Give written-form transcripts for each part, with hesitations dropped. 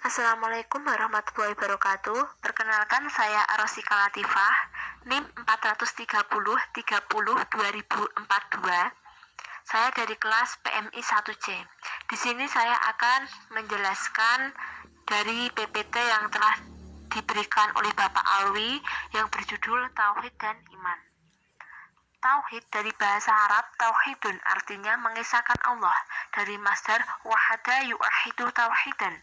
Assalamualaikum warahmatullahi wabarakatuh. Perkenalkan saya Arosika Latifah, NIM 430302042. Saya dari kelas PMI 1C. Di sini saya akan menjelaskan dari PPT yang telah diberikan oleh Bapak Alwi yang berjudul Tauhid dan Iman. Tauhid dari bahasa Arab tauhidun artinya mengesahkan Allah, dari masdar wahada yu'ahidu tauhidan.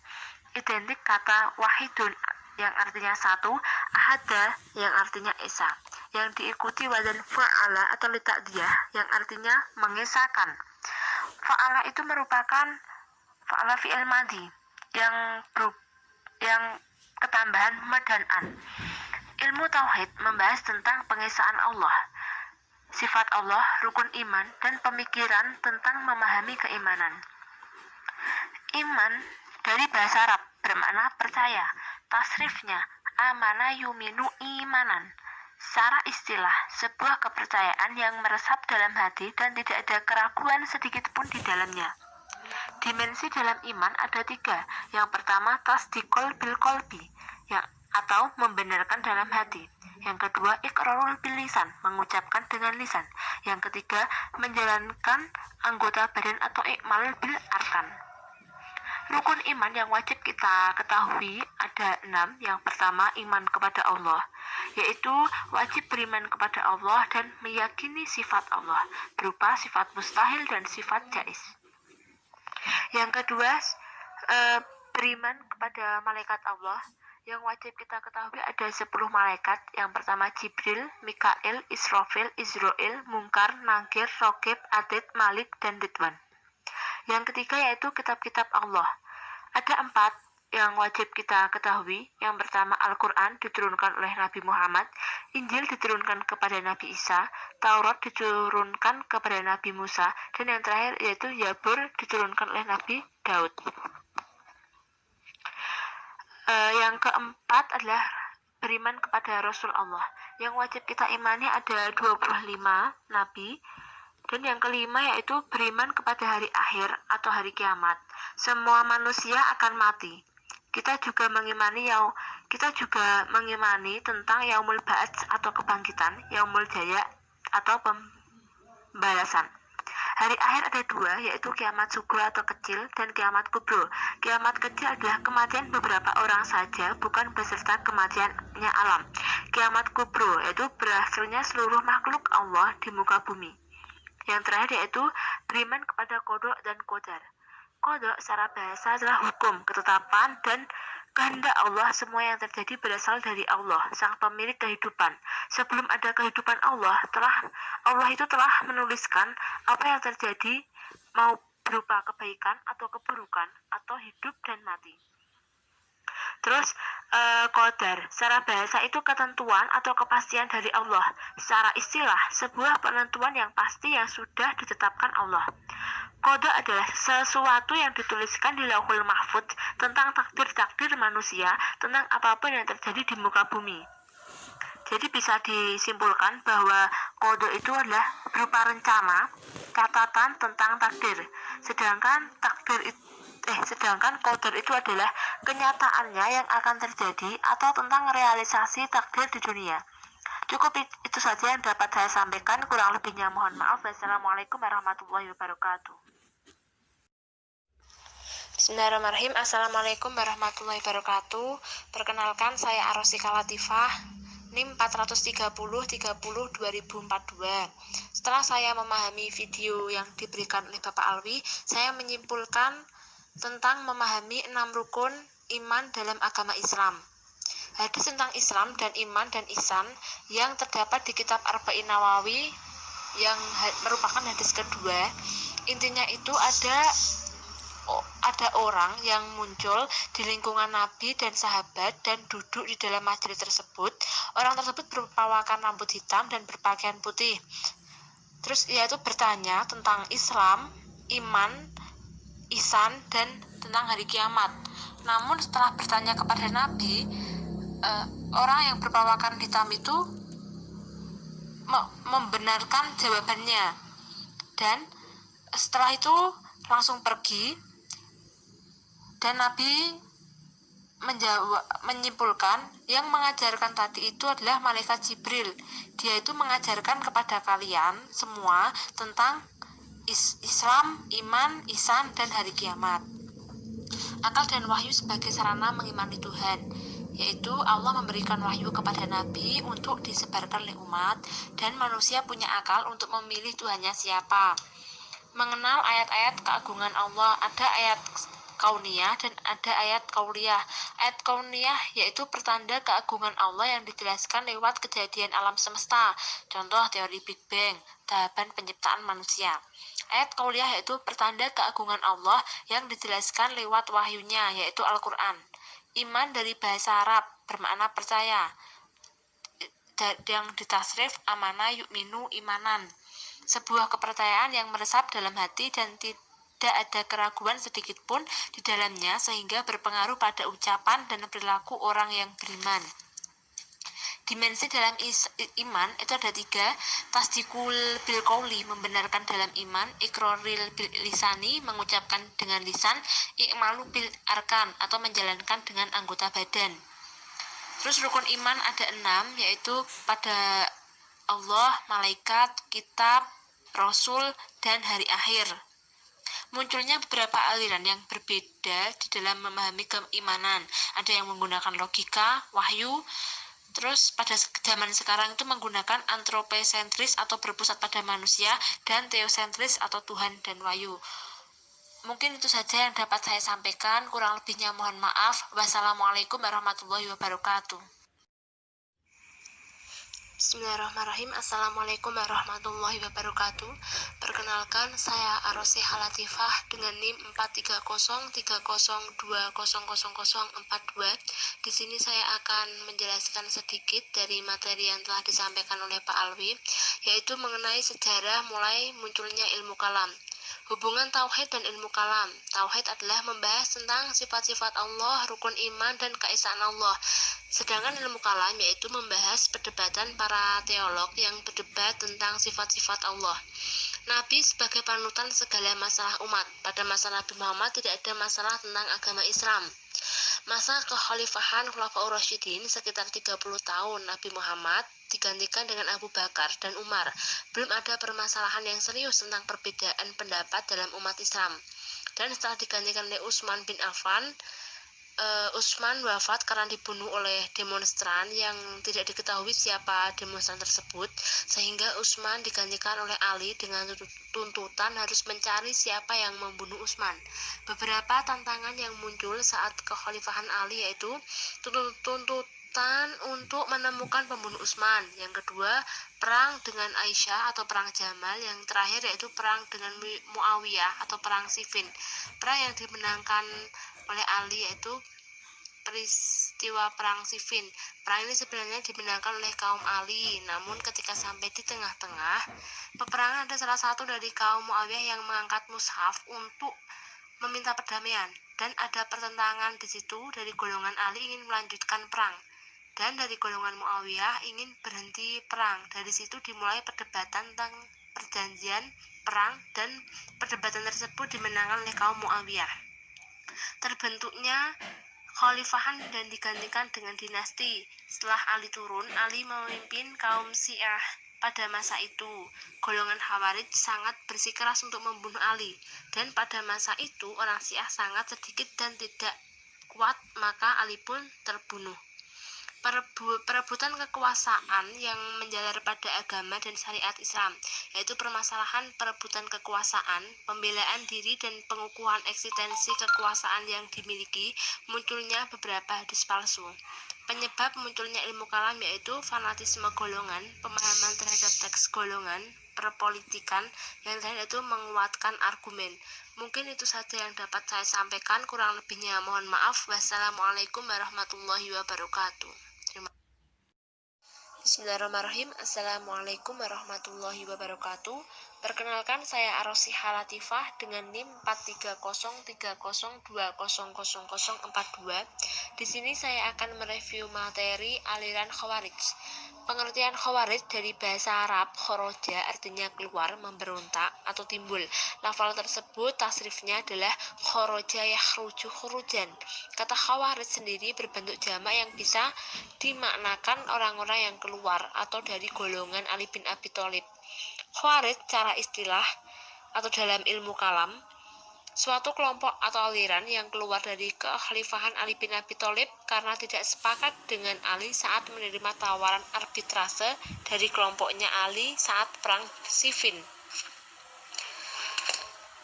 Identik kata wahidun yang artinya satu, ahada yang artinya esa, yang diikuti wazan fa'ala atau litaqdiyah yang artinya mengesahkan. Fa'ala itu merupakan fa'ala fi'il madhi yang ketambahan ma dan an. Ilmu tauhid membahas tentang pengesahan Allah, sifat Allah, rukun iman, dan pemikiran tentang memahami keimanan. Iman dari bahasa Arab bermakna percaya. Tasrifnya amana yuminu imanan. Secara istilah, sebuah kepercayaan yang meresap dalam hati dan tidak ada keraguan sedikit pun di dalamnya. Dimensi dalam iman ada 3. Yang pertama, tasdiqul bil qalbi, atau membenarkan dalam hati. Yang kedua, iqrarul bil lisan, mengucapkan dengan lisan. Yang ketiga, menjalankan anggota badan atau ikmal bil arkan. Rukun iman yang wajib kita ketahui ada 6. Yang pertama, iman kepada Allah, yaitu wajib beriman kepada Allah dan meyakini sifat Allah berupa sifat mustahil dan sifat jaiz. Yang kedua, beriman kepada malaikat Allah. Yang wajib kita ketahui ada 10 malaikat. Yang pertama Jibril, Mikail, Israfil, Izrail, Munkar, Nakir, Raqib, Atid, Malik, dan Ridwan. Yang ketiga yaitu kitab-kitab Allah. Ada 4 yang wajib kita ketahui. Yang pertama Al-Quran diturunkan oleh Nabi Muhammad, Injil diturunkan kepada Nabi Isa, Taurat diturunkan kepada Nabi Musa, dan yang terakhir yaitu Zabur diturunkan oleh Nabi Daud. Yang keempat adalah beriman kepada Rasul Allah. Yang wajib kita imani ada 25 Nabi. Dan yang kelima yaitu beriman kepada hari akhir atau hari kiamat. Semua manusia akan mati. Kita juga mengimani tentang yaumul ba'ats atau kebangkitan, yaumul jaya atau pembalasan. Hari akhir ada 2, yaitu kiamat sugro atau kecil dan kiamat kubro. Kiamat kecil adalah kematian beberapa orang saja, bukan beserta kematiannya alam. Kiamat kubro yaitu berakhirnya seluruh makhluk Allah di muka bumi. Yang terakhir yaitu beriman kepada qada dan qadar. Qada secara bahasa adalah hukum, ketetapan, dan kehendak Allah. Semua yang terjadi berasal dari Allah, sang pemilik kehidupan. Sebelum ada kehidupan Allah itu telah menuliskan apa yang terjadi, mau berupa kebaikan atau keburukan, atau hidup dan mati. Terus qadar secara bahasa itu ketentuan atau kepastian dari Allah. Secara istilah sebuah penentuan yang pasti yang sudah ditetapkan Allah. Qada adalah sesuatu yang dituliskan di Lauhul Mahfudz tentang takdir-takdir manusia, tentang apapun yang terjadi di muka bumi. Jadi bisa disimpulkan bahwa qada itu adalah berupa rencana, catatan tentang takdir. Sedangkan qadar itu adalah kenyataannya yang akan terjadi atau tentang realisasi takdir di dunia. Cukup itu saja yang dapat saya sampaikan, kurang lebihnya mohon maaf. Wassalamualaikum warahmatullahi wabarakatuh. Bismillahirrahmanirrahim. Assalamualaikum warahmatullahi wabarakatuh. Perkenalkan, saya Arosika Latifah, NIM 430302042. Setelah saya memahami video yang diberikan oleh Bapak Alwi, saya menyimpulkan tentang memahami 6 rukun iman dalam agama Islam. Hadis tentang Islam dan iman dan ihsan yang terdapat di kitab Arba'in Nawawi yang merupakan hadis kedua. Intinya itu ada orang yang muncul di lingkungan Nabi dan sahabat dan duduk di dalam majelis tersebut. Orang tersebut berpakaian rambut hitam dan berpakaian putih. Terus ia itu bertanya tentang Islam, iman, ihsan, dan tentang hari kiamat. Namun setelah bertanya kepada Nabi, orang yang berpakaian hitam itu membenarkan jawabannya, dan setelah itu langsung pergi. Dan Nabi menyimpulkan yang mengajarkan tadi itu adalah malaikat Jibril. Dia itu mengajarkan kepada kalian semua tentang Islam, iman, ihsan, dan hari kiamat. Akal dan wahyu sebagai sarana mengimani Tuhan, yaitu Allah memberikan wahyu kepada Nabi untuk disebarkan oleh umat, dan manusia punya akal untuk memilih Tuhannya siapa. Mengenal ayat-ayat keagungan Allah, ada ayat kauniyah dan ada ayat kauliyah. Ayat kauniyah yaitu pertanda keagungan Allah yang dijelaskan lewat kejadian alam semesta, contoh teori Big Bang, tahapan penciptaan manusia. Ayat kauliyah yaitu pertanda keagungan Allah yang dijelaskan lewat wahyunya, yaitu Al-Quran. Iman dari bahasa Arab bermakna percaya, yang ditasrif amana yu'minu imanan, sebuah kepercayaan yang meresap dalam hati dan tidak ada keraguan sedikit pun di dalamnya sehingga berpengaruh pada ucapan dan perilaku orang yang beriman. Dimensi dalam iman itu ada 3. Tasdikul bil qauli, membenarkan dalam iman. Iqraril bil lisani, mengucapkan dengan lisan. I'malu bil arkan, atau menjalankan dengan anggota badan. Terus rukun iman ada 6, yaitu pada Allah, malaikat, kitab, rasul, dan hari akhir. Munculnya beberapa aliran yang berbeda di dalam memahami keimanan. Ada yang menggunakan logika, wahyu. Terus pada zaman sekarang itu menggunakan antropocentris atau berpusat pada manusia, dan teosentris atau Tuhan dan wahyu. Mungkin itu saja yang dapat saya sampaikan, kurang lebihnya mohon maaf. Wassalamualaikum warahmatullahi wabarakatuh. Bismillahirrahmanirrahim. Assalamualaikum warahmatullahi wabarakatuh. Perkenalkan, saya Arosi Halatifah dengan NIM 43030200042. Di sini saya akan menjelaskan sedikit dari materi yang telah disampaikan oleh Pak Alwi, yaitu mengenai sejarah mulai munculnya ilmu kalam. Hubungan tauhid dan ilmu kalam. Tauhid adalah membahas tentang sifat-sifat Allah, rukun iman, dan keesaan Allah. Sedangkan ilmu kalam yaitu membahas perdebatan para teolog yang berdebat tentang sifat-sifat Allah. Nabi sebagai panutan segala masalah umat. Pada masa Nabi Muhammad tidak ada masalah tentang agama Islam. Masa kekhalifahan Khulafaur Rasyidin sekitar 30 tahun Nabi Muhammad digantikan dengan Abu Bakar dan Umar. Belum ada permasalahan yang serius tentang perbedaan pendapat dalam umat Islam. Dan setelah digantikan oleh Utsman bin Affan, Utsman wafat karena dibunuh oleh demonstran yang tidak diketahui siapa demonstran tersebut, sehingga Utsman digantikan oleh Ali dengan tuntutan harus mencari siapa yang membunuh Utsman. Beberapa tantangan yang muncul saat kekhalifahan Ali yaitu tuntutan untuk menemukan pembunuh Utsman. Yang kedua, perang dengan Aisyah atau perang Jamal. Yang terakhir yaitu perang dengan Muawiyah atau perang Siffin. Perang yang dimenangkan oleh Ali yaitu peristiwa perang Siffin. Perang ini sebenarnya dimenangkan oleh kaum Ali, namun ketika sampai di tengah-tengah peperangan ada salah satu dari kaum Muawiyah yang mengangkat mushaf untuk meminta perdamaian, dan ada pertentangan di situ. Dari golongan Ali ingin melanjutkan perang, dan dari golongan Muawiyah ingin berhenti perang. Dari situ dimulai perdebatan tentang perjanjian perang, dan perdebatan tersebut dimenangkan oleh kaum Muawiyah. Terbentuknya khalifahan dan digantikan dengan dinasti. Setelah Ali turun, Ali memimpin kaum Syiah. Pada masa itu, golongan Khawarij sangat bersikeras untuk membunuh Ali, dan pada masa itu orang Syiah sangat sedikit dan tidak kuat, maka Ali pun terbunuh. Perebutan kekuasaan yang menjalar pada agama dan syariat Islam, yaitu permasalahan perebutan kekuasaan, pembelaan diri, dan pengukuhan eksistensi kekuasaan yang dimiliki. Munculnya beberapa hadis palsu. Penyebab munculnya ilmu kalam yaitu fanatisme golongan, pemahaman terhadap teks golongan, perpolitikan, yang lain itu menguatkan argumen. Mungkin itu saja yang dapat saya sampaikan, kurang lebihnya mohon maaf. Wassalamualaikum warahmatullahi wabarakatuh. Bismillahirrahmanirrahim. Assalamualaikum warahmatullahi wabarakatuh. Perkenalkan, saya Arosihah Latifah dengan NIM 43030200042. Di sini saya akan mereview materi aliran Khawarij. Pengertian Khawarij dari bahasa Arab khoroja artinya keluar, memberontak atau timbul. Lafal tersebut tasrifnya adalah khoroja yakhruju khurujan. Kata Khawarij sendiri berbentuk jamak yang bisa dimaknakan orang-orang yang keluar atau dari golongan Ali bin Abi Thalib. Khawarij secara istilah atau dalam ilmu kalam, suatu kelompok atau aliran yang keluar dari kekhalifahan Ali bin Abi Thalib karena tidak sepakat dengan Ali saat menerima tawaran arbitrase dari kelompoknya Ali saat perang Siffin.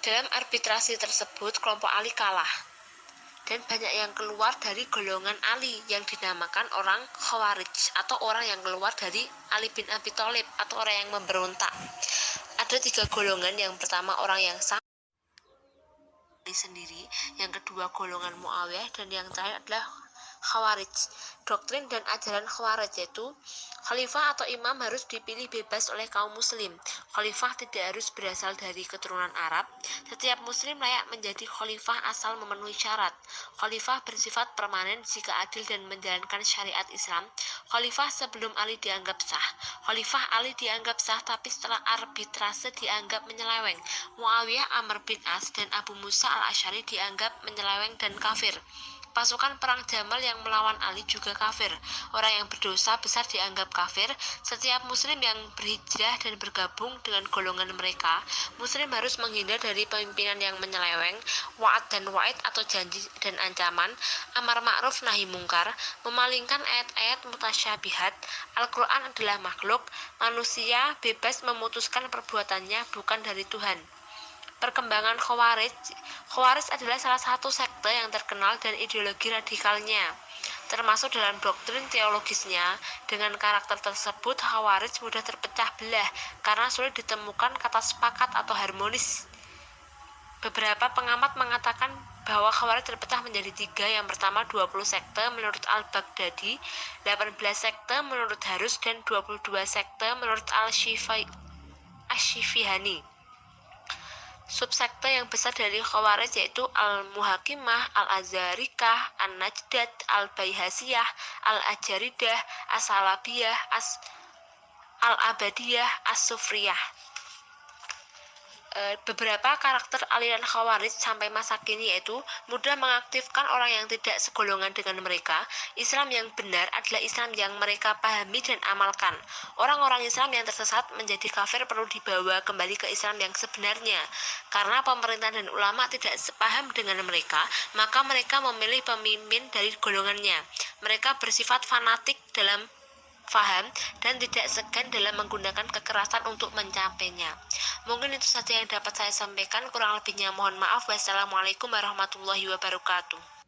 Dalam arbitrasi tersebut, kelompok Ali kalah dan banyak yang keluar dari golongan Ali yang dinamakan orang Khawarij atau orang yang keluar dari Ali bin Abi Thalib atau orang yang memberontak. Ada 3 golongan. Yang pertama orang yang sama Ali sendiri, yang kedua golongan Muawiyah, dan yang terakhir adalah Khawarij. Doktrin dan ajaran Khawarij yaitu khalifah atau imam harus dipilih bebas oleh kaum muslim. Khalifah tidak harus berasal dari keturunan Arab. Setiap muslim layak menjadi khalifah asal memenuhi syarat. Khalifah bersifat permanen jika adil dan menjalankan syariat Islam. Khalifah sebelum Ali dianggap sah. Khalifah Ali dianggap sah tapi setelah arbitrase dianggap menyeleweng. Muawiyah, Amr bin As, dan Abu Musa al-Asy'ari dianggap menyeleweng dan kafir. Pasukan perang Jamal yang melawan Ali juga kafir. Orang yang berdosa besar dianggap kafir. Setiap muslim yang berhijrah dan bergabung dengan golongan mereka, muslim harus menghindar dari pemimpinan yang menyeleweng, wa'ad dan wa'id atau janji dan ancaman, amar ma'ruf nahi mungkar, memalingkan ayat-ayat mutasyabihat. Al-Quran adalah makhluk, manusia bebas memutuskan perbuatannya bukan dari Tuhan. Perkembangan Khawarij. Khawarij adalah salah satu sekte yang terkenal dan ideologi radikalnya, termasuk dalam doktrin teologisnya. Dengan karakter tersebut, Khawarij mudah terpecah belah karena sulit ditemukan kata sepakat atau harmonis. Beberapa pengamat mengatakan bahwa Khawarij terpecah menjadi 3. Yang pertama 20 sekte menurut Al-Baghdadi, 18 sekte menurut Harus, dan 22 sekte menurut Al-Shifihani. Subsekte yang besar dari Khawarij yaitu Al-Muhakimah, Al-Azharikah, An-Najdat, Al-Baihasiyah, Al-Ajaridah, As-Salabiyah, Al-Abadiyah, As-Sufriyah. Beberapa karakter aliran Khawarij sampai masa kini yaitu mudah mengaktifkan orang yang tidak segolongan dengan mereka. Islam yang benar adalah Islam yang mereka pahami dan amalkan. Orang-orang Islam yang tersesat menjadi kafir perlu dibawa kembali ke Islam yang sebenarnya. Karena pemerintah dan ulama tidak sepaham dengan mereka, maka mereka memilih pemimpin dari golongannya. Mereka bersifat fanatik dalam faham dan tidak segan dalam menggunakan kekerasan untuk mencapainya. Mungkin itu saja yang dapat saya sampaikan, kurang lebihnya mohon maaf. Wassalamualaikum warahmatullahi wabarakatuh.